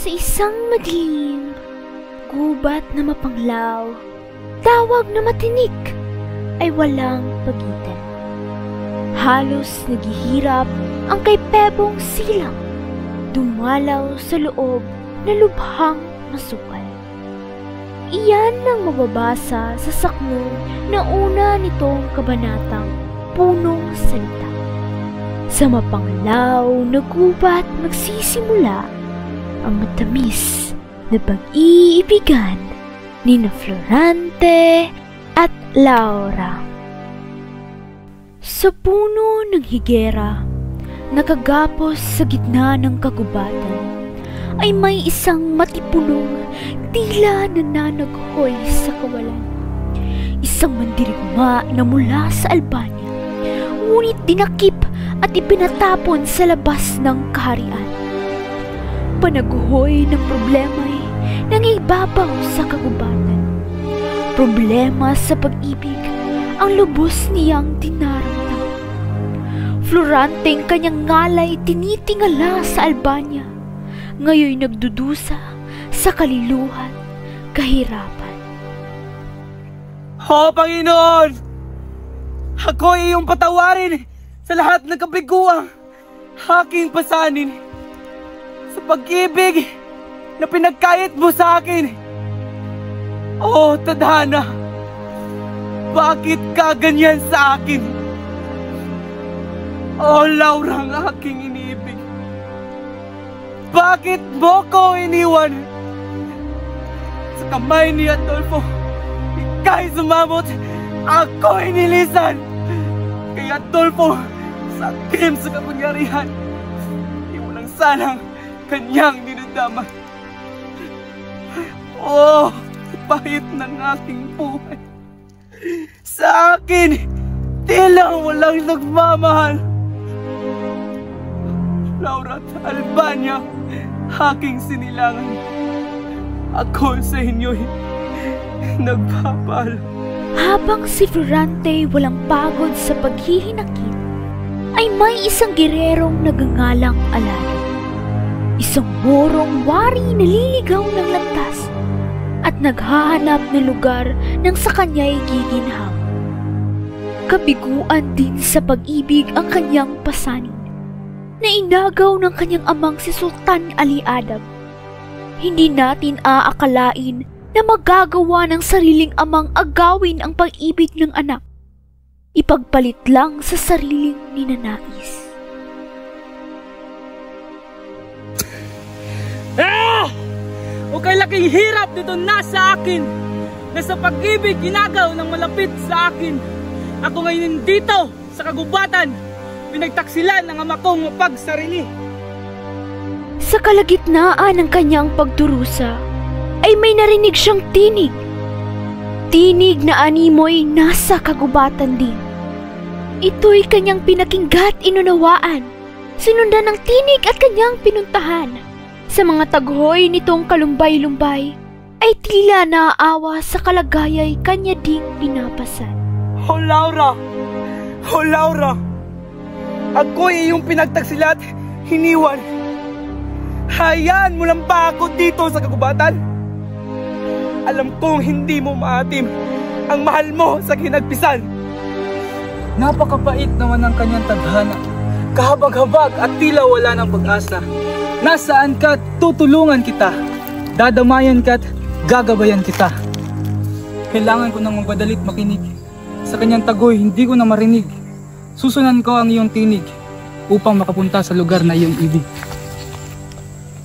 Sa isang madilim, gubat na mapanglaw, tawag na matinik ay walang pagitan. Halos naghihirap ang kay Pebong silang, dumalaw sa loob na lubhang masukal. Iyan ang mababasa sa saklong na una nitong kabanatang punong salita. Sa mapanglaw na gubat magsisimula ang matamis na pag-iibigan ni Florante at Laura. Sa puno ng higera, nakagapos sa gitna ng kagubatan, ay may isang matipunong tila nananaghoy sa kawalan. Isang mandirigma na mula sa Albania, ngunit dinakip at ipinatapon sa labas ng kaharian. Panaguhoy ng problema'y nangibabaw sa kagubatan. Problema sa pag-ibig ang lubos niyang dinaramdam. Floranteng kanyang ngalay tinitingala sa Albania, ngayon nagdudusa sa kaliluhan, kahirapan. O Panginoon! Ako ay iyong patawarin sa lahat ng kabiguang aking pasanin. Sa pag-ibig na pinagkayat mo sa akin. O tadhana, bakit ka ganyan sa akin? O Laura ang aking iniibig, bakit mo ko iniwan? Sa kamay ni Adolfo, ika'y sumamot, ako'y nilisan. Kay Adolfo, sakim sa kapangyarihan, di mo lang sanang kanyang dinadama. Oh, pahit ng aking buhay. Sa akin, tila walang nagmamahal. Laura at Albania, aking sinilangan. Ako sa inyo'y nagpapaalam. Habang si Florante walang pagod sa paghihinakit, ay may isang girerong nagangalang Alado. Isang morong wari na liligaw ng landas at naghahanap ng lugar nang sa kanya'y giginhawa. Kabiguan din sa pag-ibig ang kanyang pasanin, na inagaw ng kanyang amang si Sultan Ali Adam. Hindi natin aakalain na magagawa ng sariling amang agawin ang pag-ibig ng anak, ipagpalit lang sa sariling ninanais. O kay laking hirap dito nasa akin, na sa pag-ibig ginagaw ng malapit sa akin. Ako ngayon dito sa kagubatan, pinagtaksilan ng ama kong mapagsarili. Sa kalagitnaan ng kanyang pagdurusa, ay may narinig siyang tinig. Tinig na animoy nasa kagubatan din. Ito'y kanyang pinakinggat inunawaan, sinundan ng tinig at kanyang pinuntahan. Sa mga taghoy nitong kalumbay-lumbay, ay tila naaawa sa kalagayay kanya ding pinapasan. O Laura! O Laura! Ako'y iyong pinagtaksilat, hiniwan. Hayaan mo lang ba ako dito sa kagubatan? Alam kong hindi mo maatim ang mahal mo sa kinagpisan. Napakabait naman ang kanyang tadhana, kahabag-habag at tila wala ng pag-asa. Nasaan ka't tutulungan kita, dadamayan ka't gagabayan kita. Kailangan ko nang magpadalit makinig. Sa kanyang tagoy, hindi ko na marinig. Susunan ko ang iyong tinig upang makapunta sa lugar na iyong ibig.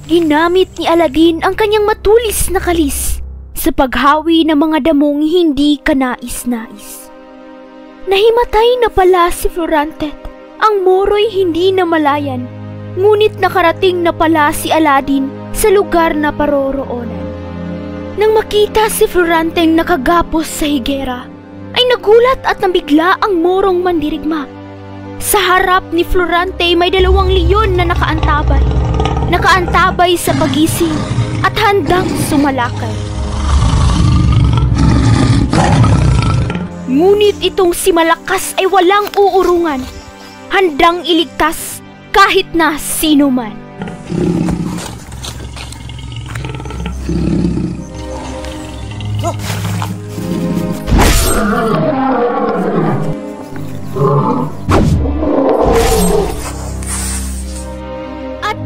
Ginamit ni Aladin ang kanyang matulis na kalis sa paghawi ng mga damong hindi kanais-nais. Nahimatay na pala si Florante. Ang moro'y hindi na malayan, ngunit nakarating na pala si Aladin sa lugar na paroroonan. Nang makita si Floranteng nakagapos sa higera, ay nagulat at nabigla ang morong mandirigma. Sa harap ni Florante may 2 leon na nakaantabay sa pagising at handang sumalakay. Ngunit itong si Malakas ay walang uurungan, handang iligtas kahit na sino man. At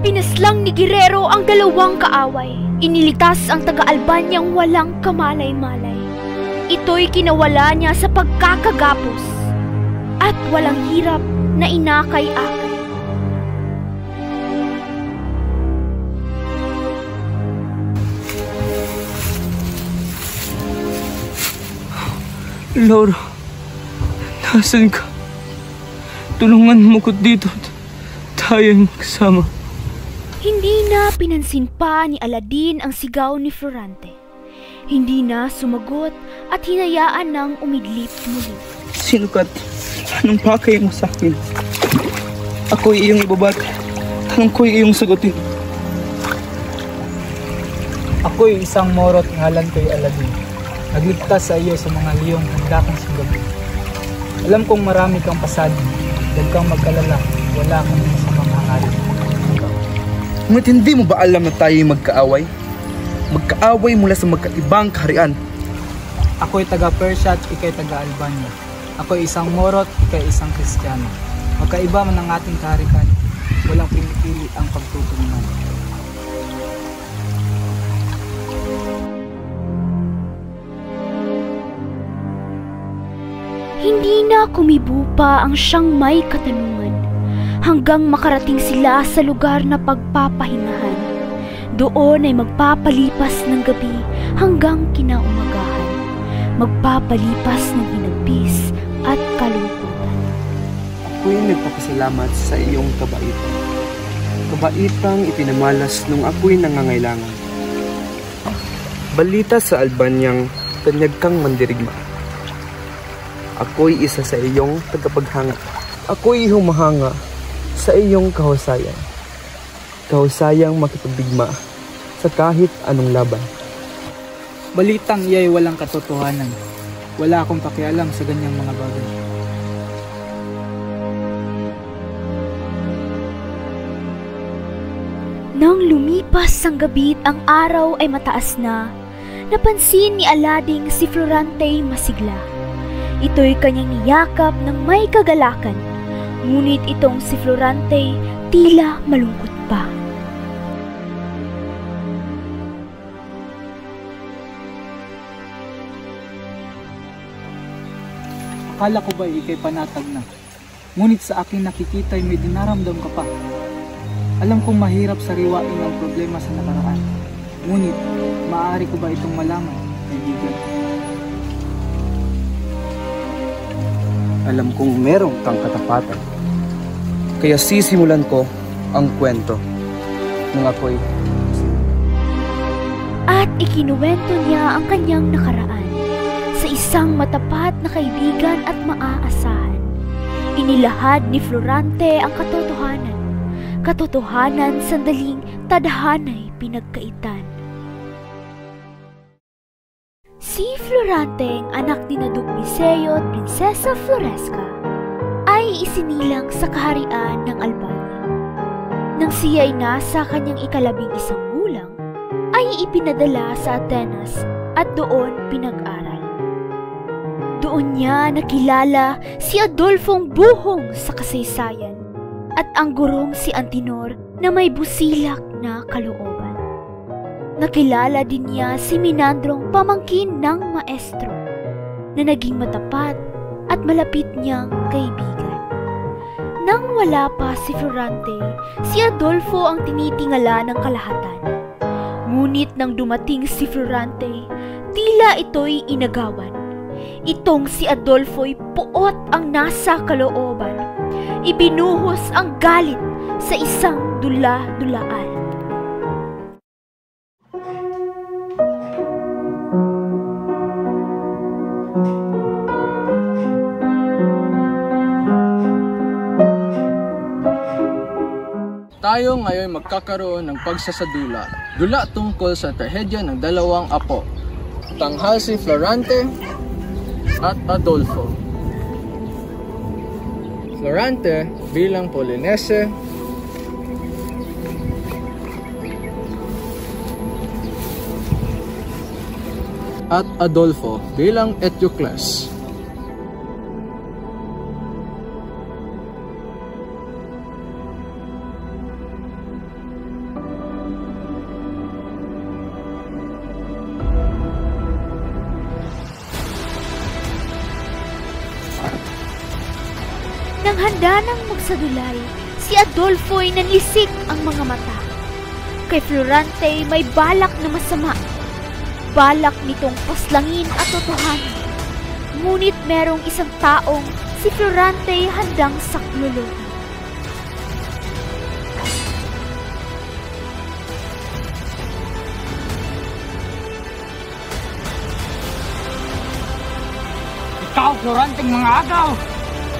pinaslang ni Guerrero ang dalawang kaaway. Iniligtas ang taga-Albanyang walang kamalay-malay. Ito'y kinawala niya sa pagkakagapos at walang hirap na inakay-akay. Laura, nasan ka? Tulungan mo ko dito. Tayo'y magsama. Hindi na pinansin pa ni Aladdin ang sigaw ni Florante. Hindi na sumagot at hinayaan ng umidlip muli. Sino ka? Anong pakay mo sa akin? Ako'y iyong ibabat. Anong ko'y iyong sagutin? Ako'y isang morot, ngalan ko'y Aladdin. Nagligtas sa iyo sa mga liyong handa kang sunggabi. Alam kong marami kang pasado. Huwag kang mag-alala. Wala kang masamang hangarin. Ngunit hindi mo ba alam na tayo'y magkaaway? Magkaaway mula sa magkaibang kaharian. Ako'y taga-Persia at ika'y taga-Albania. Ako'y isang morot, ika'y isang Kristiyano. Magkaiba man ang ating kaharian. Walang pinipili ang pagtutunan. Hindi na kumibo pa ang siyang may katanungan hanggang makarating sila sa lugar na pagpapahingahan. Doon ay magpapalipas ng gabi hanggang kinaumagahan. Magpapalipas ng hinagpis at kalungkutan. Ako'y nagpapasalamat sa iyong kabaitan. Kabaitang ipinamalas nung ako'y nangangailangan. Balita sa Albanyang tanyag kang mandirigma. Ako'y isa sa iyong tagapaghanga. Ako'y humahanga sa iyong kahusayan. Kahusayang makipagbigma sa kahit anong laban. Balitang iya'y walang katotohanan. Wala akong pakialam sa ganyang mga bagay. Nang lumipas ang gabi at ang araw ay mataas na, napansin ni Aladdin si Florante masigla. Ito'y kanyang niyakap ng may kagalakan, ngunit itong si Florante tila malungkot pa. Akala ko ba ika'y panatag na? Ngunit sa aking nakikita'y may dinaramdam ka pa. Alam kong mahirap sariwain ang problema sa nakaraan. Ngunit, maaari ko ba itong malaman, kaibigan? Alam kong merong kang katapatan. Kaya sisimulan ko ang kwento ng ako'y At ikinuwento niya ang kanyang nakaraan sa isang matapat na kaibigan at maaasahan. Inilahad ni Florante ang katotohanan. Katotohanan sandaling tadhana'y pinagkaitan. Si Florante, ang anak ni na Duke Viseo at Prinsesa Floresca, ay isinilang sa kaharian ng Albania. Nang siya ay nasa kanyang ika-11 gulang, ay ipinadala sa Atenas at doon pinag-aral. Doon niya nakilala si Adolfong buhong sa kasaysayan at ang gurong si Antinor na may busilak na kalooban. Nakilala din niya si Minandrong, pamangkin ng maestro, na naging matapat at malapit niyang kaibigan. Nang wala pa si Florante, si Adolfo ang tinitingala ng kalahatan. Ngunit nang dumating si Florante, tila ito'y inagawan. Itong si Adolfo'y puot ang nasa kalooban. Ibinuhos ang galit sa isang dula-dulaan. Tayo ngayon magkakaroon ng pagsasadula. Dula tungkol sa trahedya ng dalawang apo. Tanghal si Florante at Adolfo. Florante bilang Polinese, at Adolfo bilang Eteocles. Nang handa nang magsadulay, si Adolfo ay nanlisik ang mga mata. Kay Florante may balak na masama. Balak nitong paslangin at totohanan. Ngunit merong isang taong si Florante handang saklolohan. Ikaw, Floranteng mga agaw!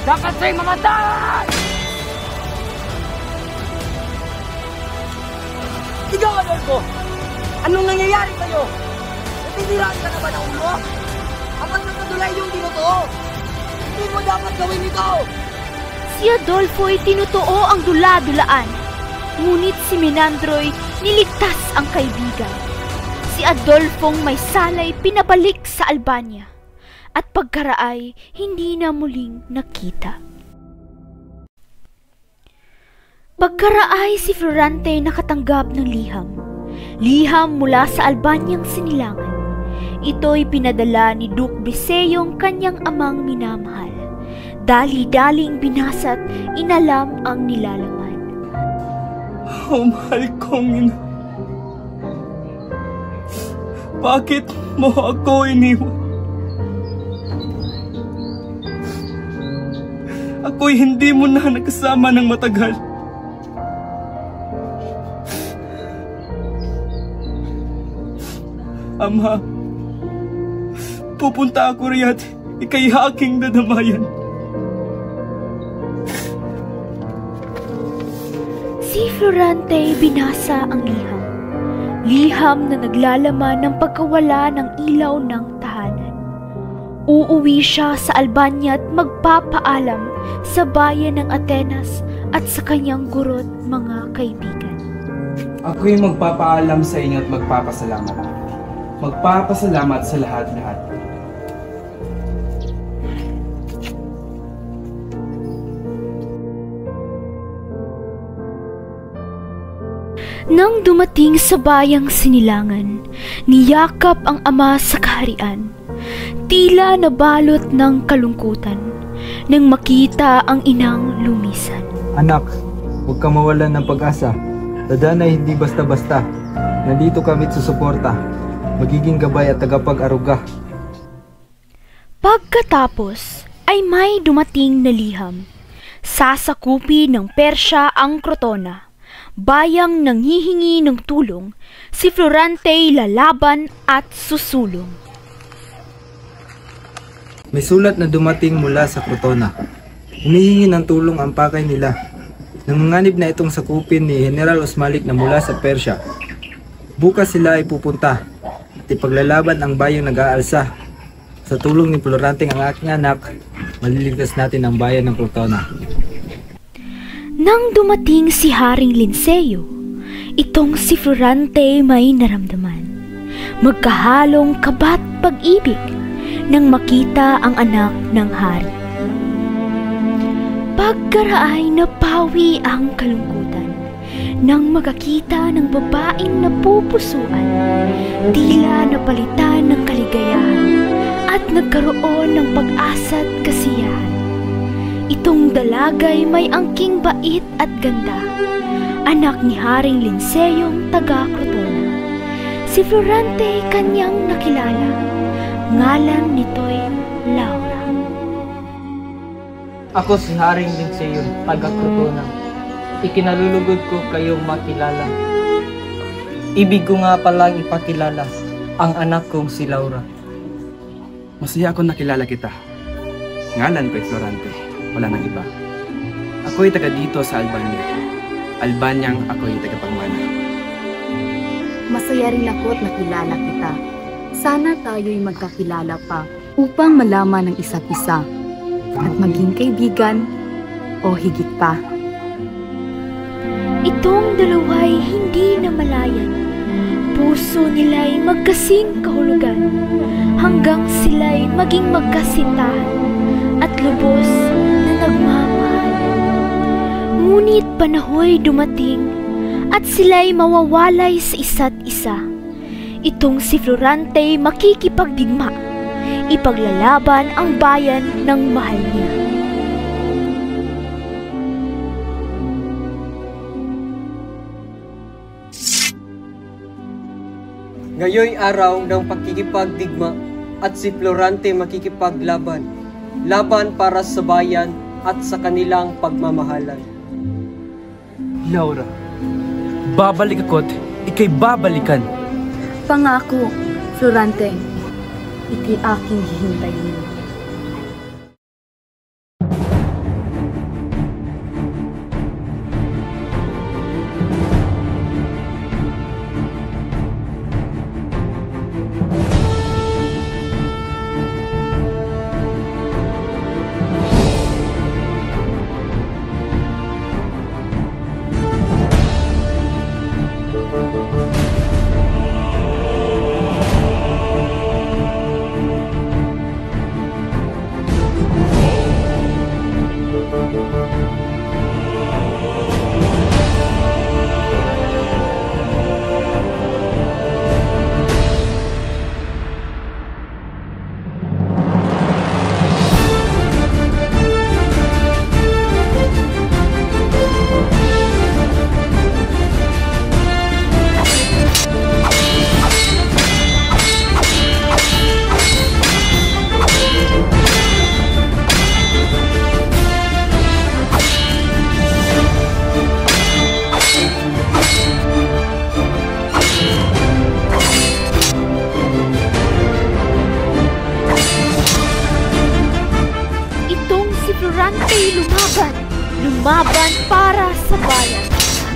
Dapat sa'y mamatay! Ikaw, Adolfo! Anong nangyayari sa'yo? Natiniraan ka na ba ng ulo? Apat na kadulay yung tinutuo! Hindi mo dapat gawin ito! Si Adolfo ay tinutuo ang dula-dulaan. Ngunit si Menandro'y niligtas ang kaibigan. Si Adolfong may salay pinabalik sa Albania. At pagkaraay, hindi na muling nakita. Pagkaraay, si Florante nakatanggap ng liham. Liham mula sa Albanyang sinilangan. Ito'y pinadala ni Duke Biseyong kanyang amang minamahal. Dali-daling binasa't inalam ang nilalaman. Oh, mahal kong ina. Bakit mo ako iniwan? Ako'y hindi mo na nakasama ng matagal. Ama, pupunta ako riya't ika'y aking dadamayan. Si Florante binasa ang liham. Liham na naglalaman ng pagkawala ng ilaw ng tahanan. Uuwi siya sa Albania at magpapaalam sa bayan ng Atenas at sa kanyang gurot mga kaibigan. Ako'y magpapaalam sa inyo at magpapasalamat. Magpapasalamat sa lahat-lahat. Nang dumating sa bayang sinilangan, niyakap ang ama sa kaharian. Tila nabalot ng kalungkutan nang makita ang inang lumisan. Anak, huwag ka mawalan ng pag-asa. Dadan ay hindi basta-basta. Nandito kami't susuporta. Magiging gabay at tagapag-aruga. Pagkatapos ay may dumating na liham. Sasakupi ng Persya ang Crotona. Bayang nanghihingi ng tulong, si Florante lalaban at susulong. May sulat na dumating mula sa Crotona. Humihingi ng tulong ang pakay nila. Nanganganib na itong sakupin ni General Osmalik na mula sa Persya. Bukas sila ay pupunta at ipaglalaban ang bayang nag-aalsa. Sa tulong ni Florante ang aking anak, maliligtas natin ang bayan ng Crotona. Nang dumating si Haring Linceo, itong si Florante may naramdaman. Magkahalong kaba't pag-ibig nang makita ang anak ng hari. Pagkaraay napawi ang kalungkutan nang makakita ng babaeng napupusuan. Tila napalitan ng kaligayahan at nagkaroon ng pag-asa at kasiyahan. Itong dalagay may angking bait at ganda, anak ni Haring Linceyong taga Crotona. Si Florante kanyang nakilala, ngalan nito'y Laura. Ako si Haring Linceyong taga Crotona. Ikinalulugod ko kayong makilala. Ibig ko nga palang ipakilala ang anak kong si Laura. Masaya ako nakilala kita. Ngalan ko'y Florante. Wala nang iba. Ako'y taga dito sa Albania. Albanyang ako'y tagapagmana. Masaya rin ako't nakilala kita. Sana tayo'y magkakilala pa upang malaman ng isa't isa at maging kaibigan o higit pa. Itong dalawa'y hindi na malayan. puso nila'y magkasing kahulugan hanggang sila'y maging magkasintahan at lubos na nagmamahal. Ngunit panahoy dumating at sila'y mawawalay sa isa't isa. Itong si Florante makikipagdigma, ipaglalaban ang bayan ng mahal niya. Ngayoy araw ng pagkikipagdigma at si Florante makikipaglaban. Laban para sa bayan at sa kanilang pagmamahalan. Laura, babalik ako't ika'y babalikan. Pangako, Florante, ika'y aking hihintayin. Lumaban para sa bayan.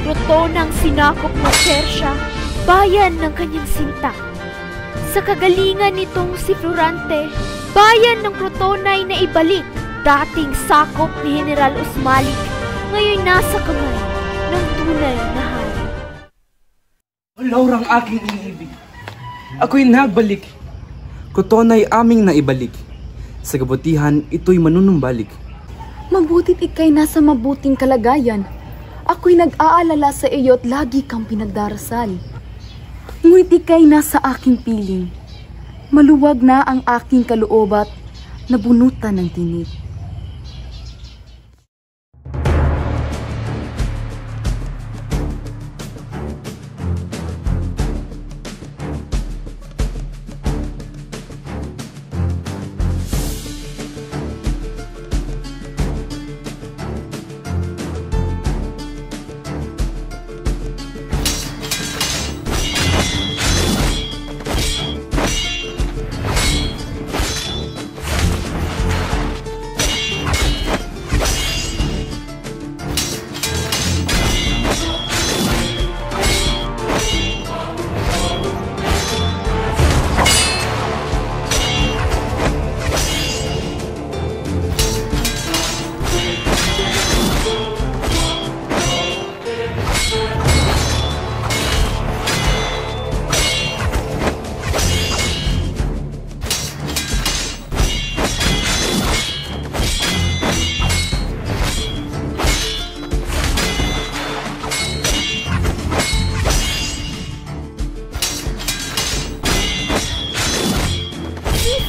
Crotonang sinakop ng Persya, bayan ng kanyang sinta. Sa kagalingan nitong si Florante, bayan ng Crotona'y naibalik. Dating sakop ni General Usmalik, ngayon nasa kamay ng tunay na hari. O Laurang aking iniibig, ako'y nagbalik. Crotona'y aming naibalik. Sa kabutihan, ito'y manunumbalik. Mabuti't ika'y nasa mabuting kalagayan. Ako'y nag-aalala sa iyo't lagi kang pinagdarasal. Ngunit ika'y nasa aking piling. Maluwag na ang aking kaloobat na bunutan ng tinik.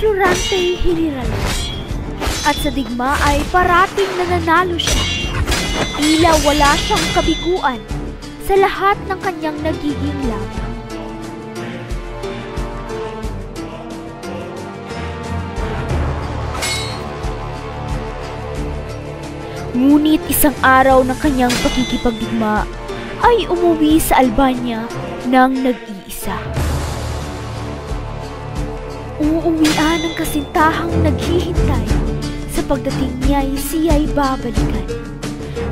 Florante General. At sa digma ay parating nananalo siya. Tila wala siyang kabiguan sa lahat ng kanyang nagiging laban. Ngunit isang araw ng kanyang pakikipagdigma ay umuwi sa Albania ng nag-iisa. Uuwian ng kasintahang naghihintay sa pagdating niya'y siya'y babalikan.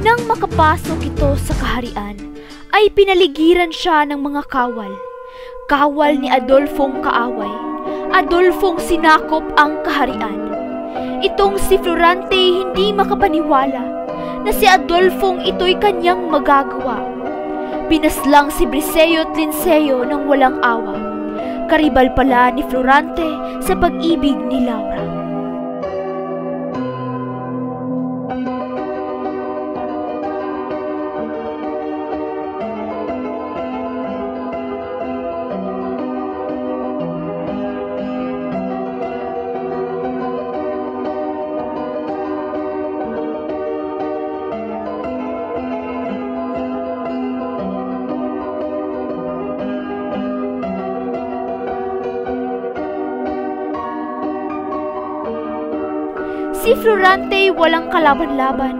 Nang makapasok ito sa kaharian, ay pinaligiran siya ng mga kawal. Kawal ni Adolfong kaaway. Adolfong sinakop ang kaharian. Itong si Florante hindi makapaniwala na si Adolfong ito'y kanyang magagawa. Pinaslang si Briseo at Linceo ng walang awa. Karibal pala ni Florante sa pag-ibig ni Laura. Si Florante walang kalaban-laban.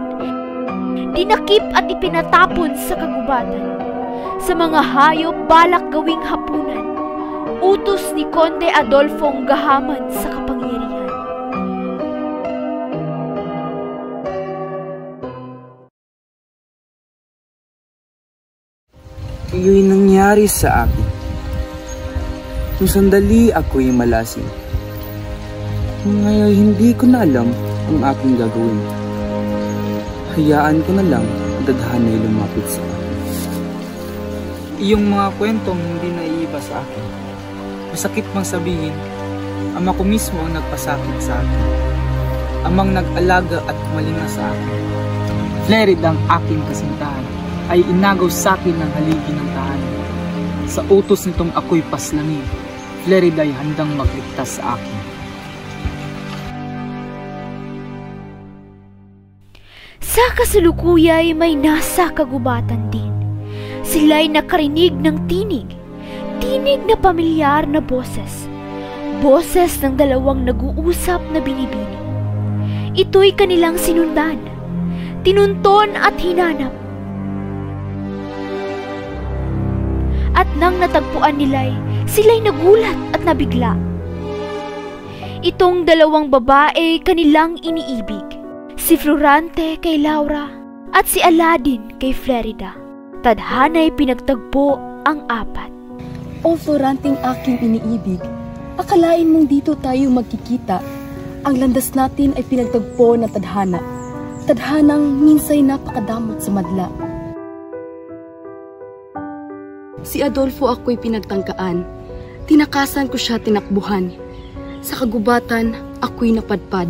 Dinakip at ipinatapon sa kagubatan. Sa mga hayop balak gawing hapunan. Utos ni Conde Adolfong gahaman sa kapangyarihan. Iyo'y nangyari sa akin. Nung sandali ako'y malasing. Ngayon hindi ko na alam ang aking gagawin. Hayaan ko na lang ang tadhana'y lumapit sa akin. Iyong mga kwentong hindi naiiba sa akin. Masakit mang sabihin, ama ko mismo ang nagpasakit sa akin. Amang nag-alaga at kumalinga sa akin. Flerid ang aking kasintahan ay inagaw sa akin ng haligi ng tahanan. Sa utos nitong ako'y paslangin, Flerid ay handang magligtas sa akin. Sa kasalukuyay may nasa kagubatan din. Sila'y nakarinig ng tinig. Tinig na pamilyar na boses. Boses ng dalawang nag-uusap na binibini. Ito'y kanilang sinundan. Tinunton at hinanap. At nang natagpuan nila'y, sila'y nagulat at nabigla. Itong dalawang babae kanilang iniibig. Si Florante kay Laura at si Aladdin kay Flerida. Tadhana'y pinagtagpo ang apat. O Floranting aking iniibig, akalain mong dito tayo magkikita. Ang landas natin ay pinagtagpo ng tadhana. Tadhanang minsay napakadamot sa madla. Si Adolfo ako'y pinagtangkaan. Tinakasan ko siya tinakbuhan. Sa kagubatan, ako'y napadpad.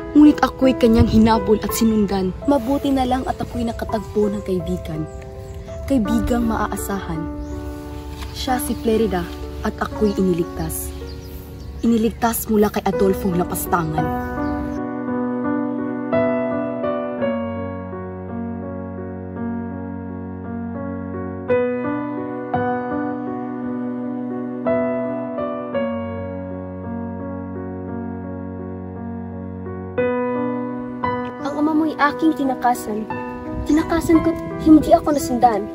Ngunit ako'y kanyang hinabol at sinundan. Mabuti na lang at ako'y nakatagpo ng kaibigan. Kaibigang maaasahan. Siya si Flerida at ako'y iniligtas. Iniligtas mula kay Adolfong lapastangan. Aking tinakasan. Tinakasan ko't hindi ako nasundan.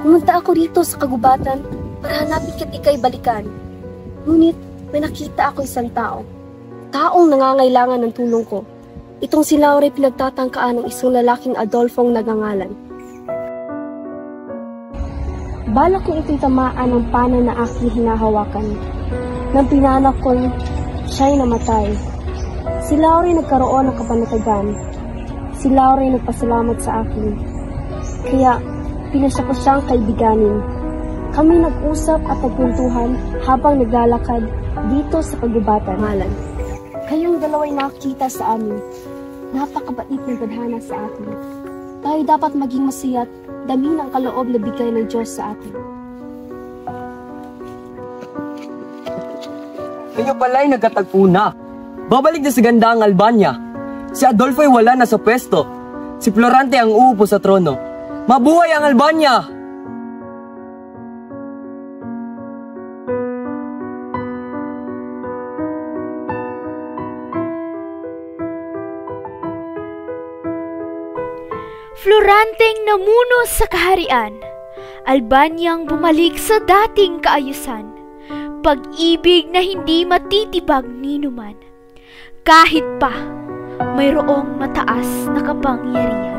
Pumunta ako rito sa kagubatan para hanapin ka't ika'y balikan. Ngunit may nakita ako isang tao. Taong nangangailangan ng tulong ko. Itong si Laura pinagtatangkaan ng isang lalaking Adolfong nagangalan. Balak kong itong tamaan ng pana na aking hinahawakan. Nang pinanak ko, siya'y namatay. Si Laura nagkaroon ng kapanatagan. Si Laura ay nagpasalamat sa akin. Kaya, pinasya ko siyang kaibiganin. Kami nag-usap at nagkwentuhan habang naglalakad dito sa kagubatan. Kayong dalawa'y nakakita sa amin. Napakabait ng tadhana sa atin. Tayo dapat maging masaya at damhin ang kaloob na bigay ng Diyos sa atin. Kayo pala'y nagkatagpo na. Babalik na sa ganda ang Albania. Si Adolfo ay wala na sa pwesto. Si Florante ang uupo sa trono. Mabuhay ang Albania! Floranteng namuno sa kaharian. Albanyang bumalik sa dating kaayusan. pag-ibig na hindi matitibag ninuman. Kahit pa mayroong mataas na kapangyarihan.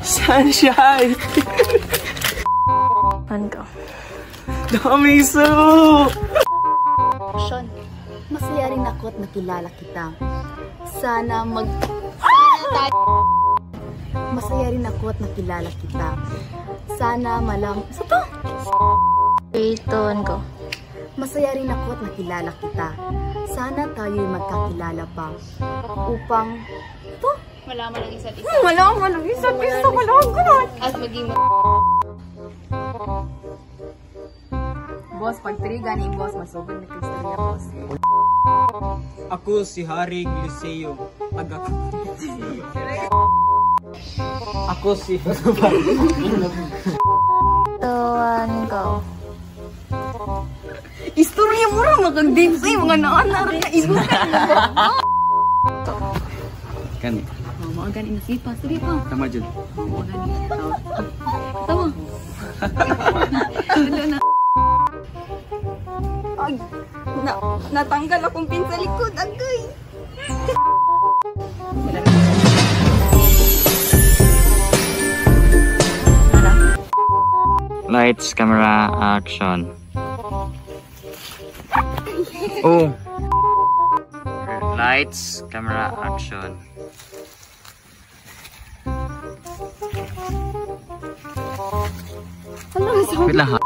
Sunshine! Ano? Daming so! Sean, masaya rin ako at nakilala kita. Sana Masaya rin ako at nakilala kita. Sana Sa to? Payton ko. Masaya rin ako at nakilala kita. Sana tayo'y magkakilala pa. Upang... Malaman ang isa't isa. Malaman ang isa't isa. Malaman. At maging Boss, pag 3 gani, boss, masugod na kristalya, boss. Ako si Haring Liceo. Ako si... tuwan ko. Istorya mo rin, magagdip sa'yo, mga naanar na ibo. Kani. Mga gani nasipa, sige pa. Tama dyan. Mga gani. Tama. Wala na. Ay, natanggal akong pin sa likod, agay. Lights, camera, action. Oh. Lights, camera, action. Wait lang ha.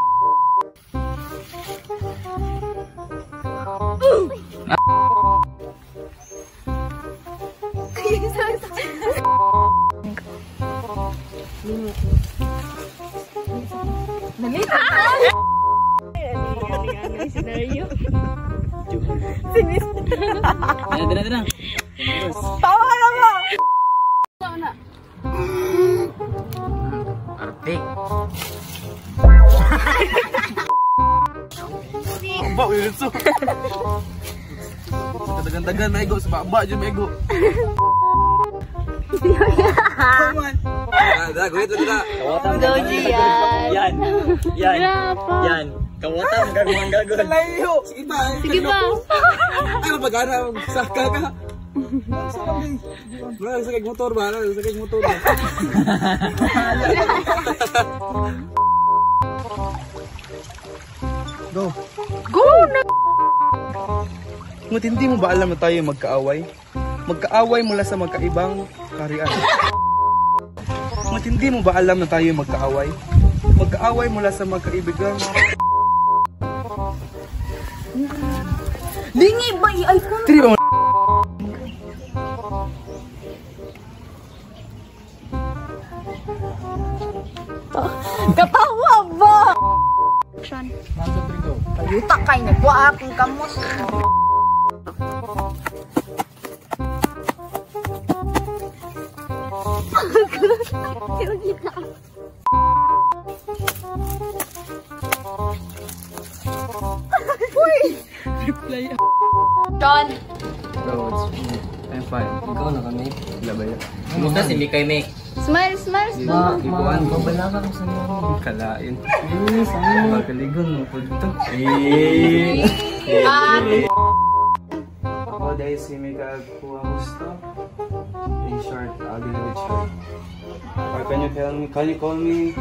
Dala. Tawa ka lang mo! Artik. Baba, yun so. Tagan-tagan na ego, sa baba dyan may ego. Wait. Yan. Kawata, magagawang gagawin. Layo! Sige ba? Ay, mapagana, saka ka. Wala, sakay motor ba? Go! Ngunit hindi mo ba alam na tayo magkaaway? Magkaaway mula sa magkaibang kaharian. Ngunit hindi mo ba alam na tayo magkaaway? Magkaaway mula sa magkaibigang... Lingi ba i-icon? Tiri ba? Katawa ba? Kayuta kay nagwa akong kamot. John! Bro, I'm fine. Ikaw na kami. Labay. Kumusta si Mikay Mek? Smile! Ikuan ko ba lang ako sa mga kalain? Magkaligon mo po dito. Ako dahil si Mikay kuha gusto. In short, I'll be with short. Or can you call me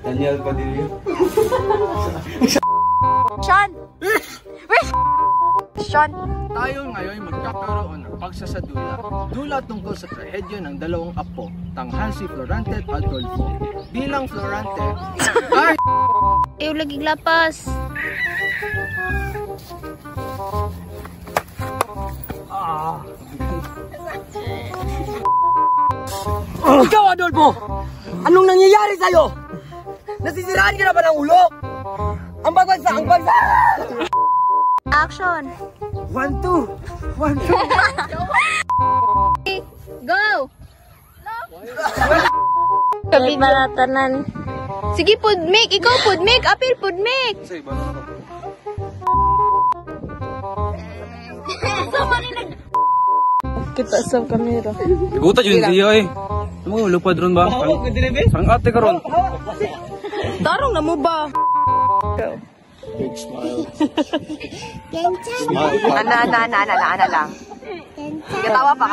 Daniel Padilla? Sean! Sean! Tayo ngayon magkakaroon ng pagsasadula. Dula tungkol sa trahedya ng dalawang apo, tanghal si Florante at Adolfo. Bilang Florante, ay... Ayaw lagi lapas. Ikaw, Adolfo! Anong nangyayari sa'yo? Nasisiraan ka na ba ng ulo? Ang bagsa! Action! 1, 2! 1, 2! Go! Sabi malatanan. Sige, Pudmik! Ikaw, Pudmik! Apil, Pudmik! Kita sa kamera. Guta yun siya eh. Ano mo, lupad ron ba? Parang ate ka ron. Tarong na mo ba? Big smile. Ana lang. Katawa pa.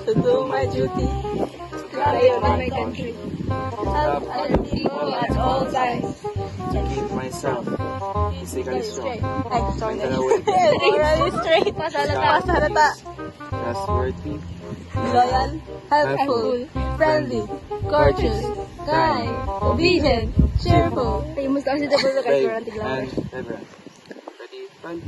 To do my duty, lion in my country. Help other people at all times. To keep myself physically strong. Morally straight. Pasalata. Trustworthy. Loyal. Helpful. Friendly. Courteous. Kind. Obedient. Cheerful. Brave and reverent. Ready? Run.